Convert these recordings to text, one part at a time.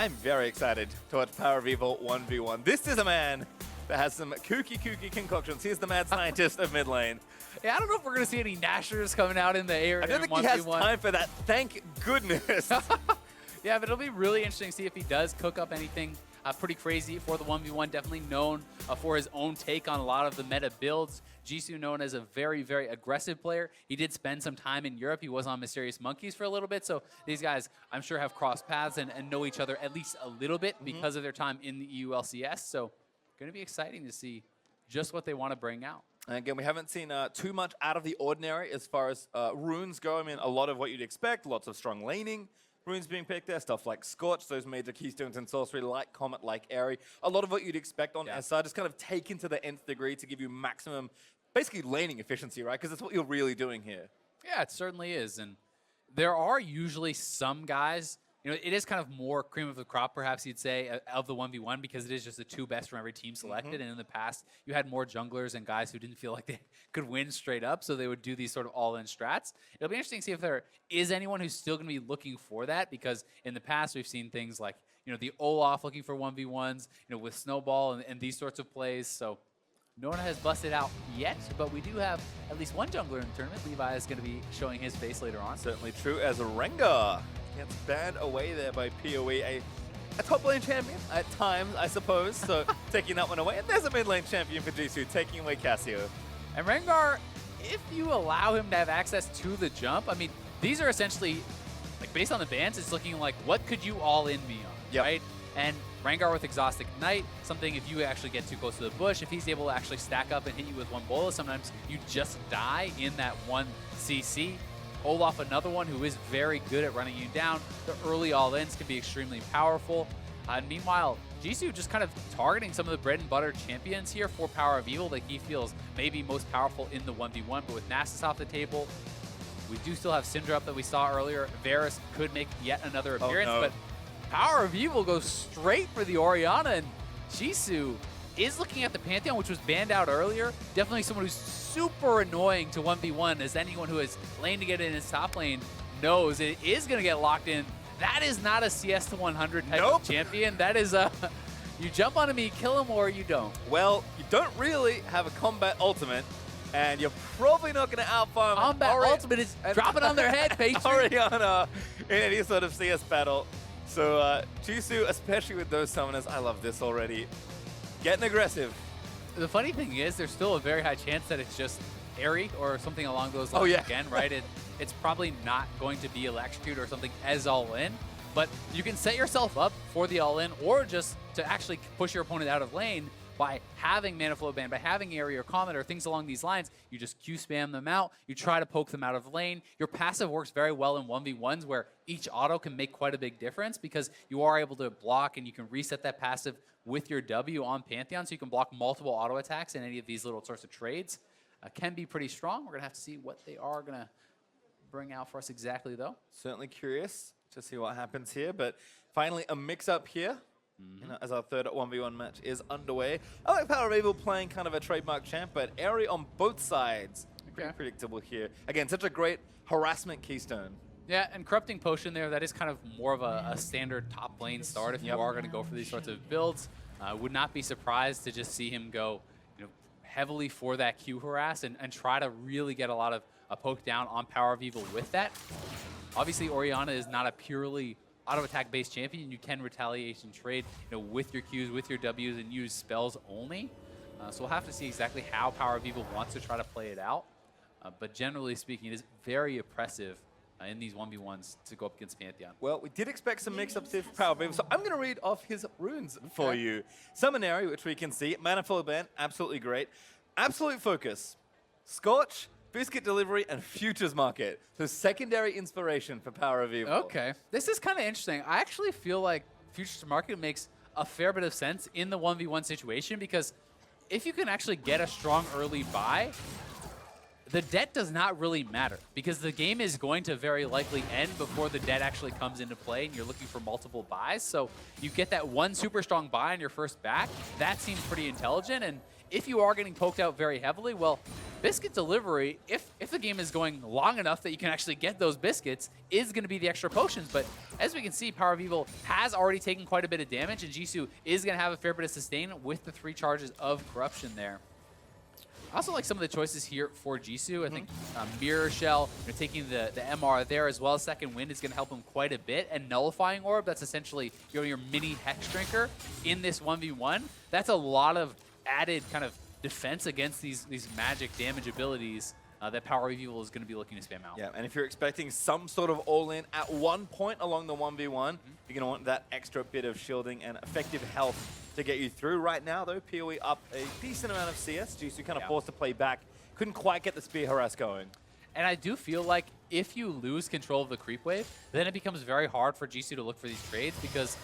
I'm very excited to watch PowerOfEvil 1v1. This is a man that has some kooky concoctions. He's the mad scientist of mid lane. Yeah, I don't know if we're going to see any Nashers coming out in the area. I don't think he has time for that, thank goodness. Yeah, but it'll be really interesting to see if he does cook up anything pretty crazy for the 1v1. Definitely known for his own take on a lot of the meta builds. Jisu known as a very, very aggressive player. He did spend some time in Europe. He was on Mysterious Monkeys for a little bit. So these guys, I'm sure, have crossed paths and know each other at least a little bit because of their time in the EULCS. So going to be exciting to see just what they want to bring out. And again, we haven't seen too much out of the ordinary as far as runes go. I mean, a lot of what you'd expect, lots of strong laning runes being picked there, stuff like Scorch, those major keystones in sorcery, like Comet, like Airy. A lot of what you'd expect on SR, just kind of taken to the nth degree to give you maximum, basically laning efficiency, right? Because that's what you're really doing here. Yeah, it certainly is. And there are usually some guys, you know, it is kind of more cream of the crop, perhaps you'd say, of the 1v1 because it is just the two best from every team selected. And in the past, you had more junglers and guys who didn't feel like they could win straight up, so they would do these sort of all-in strats. It'll be interesting to see if there is anyone who's still going to be looking for that because in the past, we've seen things like, you know, the Olaf looking for 1v1s, you know, with Snowball and these sorts of plays. So no one has busted out yet, but we do have at least one jungler in the tournament. Levi is going to be showing his face later on. Certainly true, as Rengar gets banned away there by PoE, a top lane champion at times, I suppose, so taking that one away. And there's a mid lane champion for Jisu, taking away Cassio. And Rengar, if you allow him to have access to the jump, I mean, these are essentially, like based on the bans, it's looking like, what could you all in me on, right? And Rengar with Exhaust Ignite, something if you actually get too close to the bush, if he's able to actually stack up and hit you with one bullet, sometimes you just die in that one CC. Olaf, another one who is very good at running you down. The early all-ins can be extremely powerful. And meanwhile, Jisu just kind of targeting some of the bread and butter champions here for PowerOfEvil that he feels maybe most powerful in the 1v1. But with Nasus off the table, we do still have Syndra up that we saw earlier. Varus could make yet another appearance, but PowerOfEvil goes straight for the Orianna, and Jisu is looking at the Pantheon, which was banned out earlier. Definitely someone who's super annoying to 1v1, as anyone who has lane to get in his top lane knows it is going to get locked in. That is not a CS to 100 type of champion. That is a, you jump onto me, kill him, or you don't. Well, you don't really have a combat ultimate, and you're probably not going to outfarm combat ultimate is dropping on their head, Patriot. Orianna in any sort of CS battle. So Jisu, especially with those summoners, I love this already. Getting aggressive. The funny thing is, there's still a very high chance that it's just Airy or something along those lines again, right? It's probably not going to be Electrocute or something as all-in, but you can set yourself up for the all-in or just to actually push your opponent out of lane by having Mana Flow Ban, by having Airy or Comet or things along these lines. You just Q spam them out, you try to poke them out of lane. Your passive works very well in 1v1s where each auto can make quite a big difference because you are able to block and you can reset that passive with your W on Pantheon, so you can block multiple auto attacks in any of these little sorts of trades. Can be pretty strong. We're going to have to see what they are going to bring out for us exactly, though. Certainly curious to see what happens here, but finally a mix-up here. You know, as our third 1v1 match is underway. I like PowerOfEvil playing kind of a trademark champ, but Airy on both sides. Pretty predictable here. Again, such a great harassment keystone. Yeah, and Corrupting Potion there, that is kind of more of a standard top lane start if you are going to go for these sorts of builds. Would not be surprised to just see him go heavily for that Q harass and try to really get a lot of a poke down on PowerOfEvil with that. Obviously, Orianna is not a purely auto-attack based champion. You can retaliation trade with your Qs, with your Ws, and use spells only. So we'll have to see exactly how PowerOfEvil wants to try to play it out. But generally speaking, it is very oppressive in these 1v1s to go up against Pantheon. Well, we did expect some mix-ups here for PowerOfEvil, so I'm going to read off his runes for you. Summonary, which we can see. Mana Flow Ban, absolutely great. Absolute Focus, Scorch, Biscuit Delivery, and Futures Market. So secondary inspiration for PowerOfEvil. Okay. This is kind of interesting. I actually feel like Futures Market makes a fair bit of sense in the 1v1 situation because if you can actually get a strong early buy, the debt does not really matter because the game is going to very likely end before the debt actually comes into play and you're looking for multiple buys. So you get that one super strong buy on your first back. That seems pretty intelligent. And if you are getting poked out very heavily, well, biscuit delivery, if the game is going long enough that you can actually get those biscuits, is going to be the extra potions. But as we can see, PowerOfEvil has already taken quite a bit of damage, and Jisu is going to have a fair bit of sustain with the 3 charges of Corruption there. I also like some of the choices here for Jisu. I think Mirror Shell, taking the MR there, as well as Second Wind, is going to help him quite a bit. And Nullifying Orb, that's essentially your mini Hex Drinker in this 1v1. That's a lot of added kind of defense against these magic damage abilities that PowerOfEvil is going to be looking to spam out. Yeah, and if you're expecting some sort of all-in at one point along the 1v1, you're going to want that extra bit of shielding and effective health to get you through. Right now, though, PoE up a decent amount of CS. Jisu kind of forced to play back. Couldn't quite get the spear harass going. And I do feel like if you lose control of the creep wave, then it becomes very hard for Jisu to look for these trades, because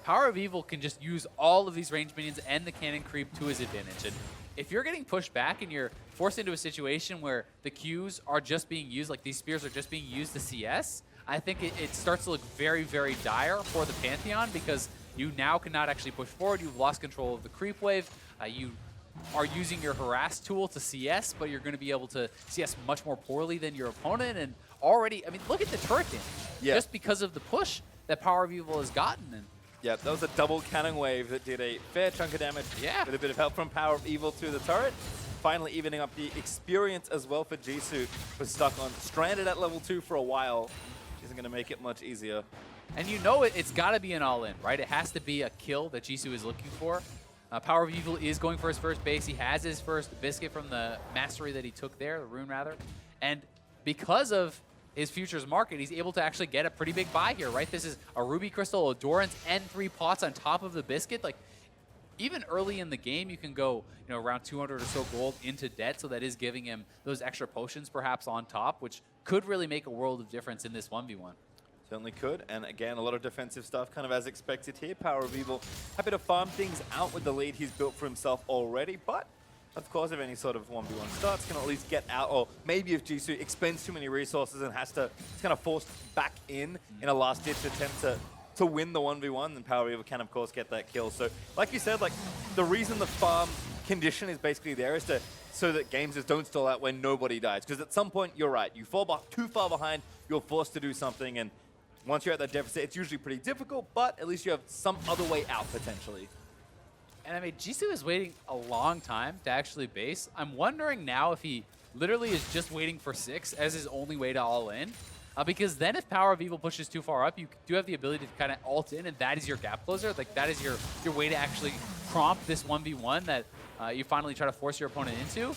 PowerOfEvil can just use all of these range minions and the cannon creep to his advantage. And if you're getting pushed back and you're forced into a situation where the Qs are just being used, like these spears are just being used to CS, I think it starts to look very, very dire for the Pantheon, because you now cannot actually push forward. You've lost control of the creep wave. You are using your harass tool to CS, but you're going to be able to CS much more poorly than your opponent. And already, I mean, look at the turret damage. Yeah. Just because of the push that PowerOfEvil has gotten. And yeah, that was a double cannon wave that did a fair chunk of damage with a bit of help from PowerOfEvil to the turret. Finally evening up the experience as well for Jisu, was stuck on stranded at level 2 for a while. Isn't going to make it much easier. And you know it's got to be an all-in, right? It has to be a kill that Jisu is looking for. PowerOfEvil is going for his first base. He has his first biscuit from the mastery that he took there, the rune rather. And because of his futures market, he's able to actually get a pretty big buy here, right? This is a Ruby Crystal, Odorance, and 3 pots on top of the biscuit. Like, even early in the game, you can go, around 200 or so gold into debt, so that is giving him those extra potions perhaps on top, which could really make a world of difference in this 1v1. Certainly could, and again, a lot of defensive stuff, kind of as expected here. PowerOfEvil happy to farm things out with the lead he's built for himself already, but of course, if any sort of 1v1 starts, can at least get out, or maybe if Jisu expends too many resources and has to, it's kind of forced back in a last-ditch attempt to win the 1v1, then PowerOfEvil can, of course, get that kill. So, like you said, like, the reason the farm condition is basically there is so that games just don't stall out when nobody dies. Because at some point, you're right, you fall too far behind, you're forced to do something, and once you're at that deficit, it's usually pretty difficult, but at least you have some other way out, potentially. And I mean, Jisu is waiting a long time to actually base. I'm wondering now if he literally is just waiting for 6 as his only way to all in. Because then if PowerOfEvil pushes too far up, you do have the ability to kind of ult in, and that is your gap closer. Like, that is your way to actually prompt this 1v1 that you finally try to force your opponent into.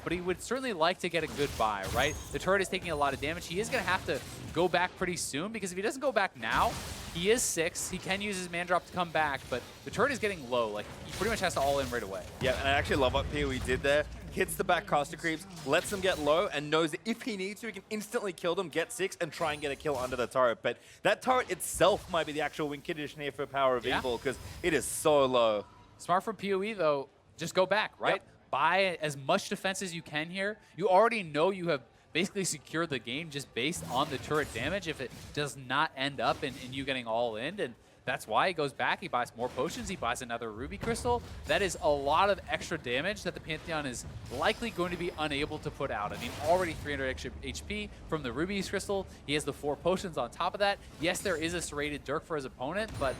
But he would certainly like to get a good buy, right? The turret is taking a lot of damage. He is going to have to go back pretty soon, because if he doesn't go back now, he is 6. He can use his man drop to come back, but the turret is getting low. Like, he pretty much has to all in right away. Yeah, and I actually love what PoE did there. Hits the back caster creeps, lets them get low, and knows that if he needs to, he can instantly kill them, get 6, and try and get a kill under the turret. But that turret itself might be the actual win condition here for PowerOfEvil, because it is so low. Smart from PoE, though. Just go back, right? Yep. Buy as much defense as you can here. You already know you have basically secured the game just based on the turret damage if it does not end up in you getting all in. And that's why he goes back. He buys more potions. He buys another Ruby Crystal. That is a lot of extra damage that the Pantheon is likely going to be unable to put out. I mean, already 300 extra HP from the Ruby Crystal. He has the 4 potions on top of that. Yes, there is a serrated Dirk for his opponent, but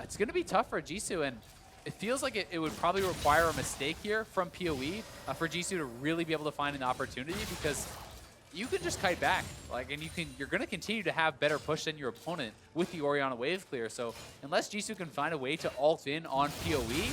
it's going to be tough for Jisu. And it feels like it would probably require a mistake here from PoE for Jisu to really be able to find an opportunity, because you can just kite back, and you're going to continue to have better push than your opponent with the Orianna wave clear. So unless Jisu can find a way to ult in on PoE,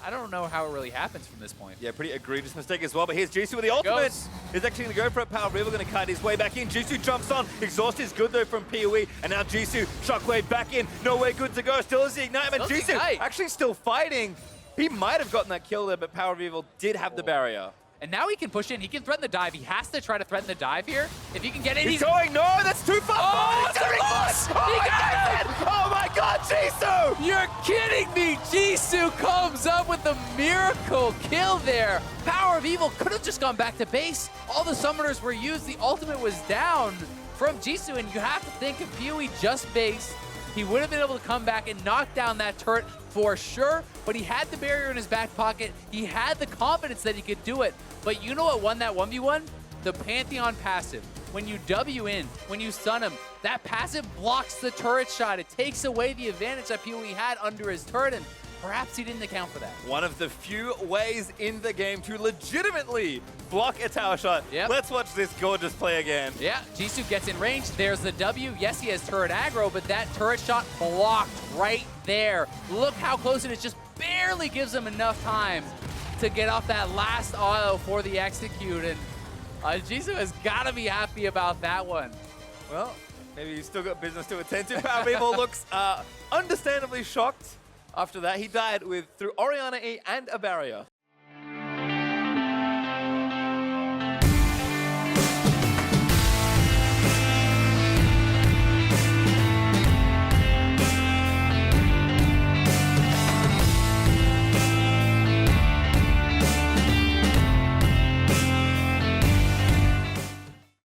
I don't know how it really happens from this point. Yeah, pretty egregious mistake as well, but here's Jisu with the ultimate. He's actually going to go for it. PowerOfEvil going to kite his way back in. Jisu jumps on. Exhaust is good though from PoE, and now Jisu, shockwave back in. No way good to go. Still is the ignite, but Jisu actually still fighting. He might have gotten that kill there, but PowerOfEvil did have the barrier. And now he can push in. He can threaten the dive. He has to try to threaten the dive here. If he can get in, he's going. No, that's too far. Oh, it's a loss. He got it. Oh my God, Jisu! You're kidding me. Jisu comes up with the miracle kill there. PowerOfEvil could have just gone back to base. All the summoners were used. The ultimate was down from Jisu, and you have to think if PoE just based, he would have been able to come back and knock down that turret for sure, but he had the barrier in his back pocket. He had the confidence that he could do it. But you know what won that 1v1? The Pantheon passive. When you W in, when you stun him, that passive blocks the turret shot. It takes away the advantage that PoE had under his turret, and perhaps he didn't account for that. One of the few ways in the game to legitimately block a tower shot. Yep. Let's watch this gorgeous play again. Yeah, Jisu gets in range. There's the W. Yes, he has turret aggro, but that turret shot blocked right there. Look how close it is. Just barely gives him enough time to get off that last auto for the execute. And Jisu has got to be happy about that one. Well, maybe he's still got business to attend to. PowerOfEvil looks understandably shocked after that. He died through Orianna E and a barrier.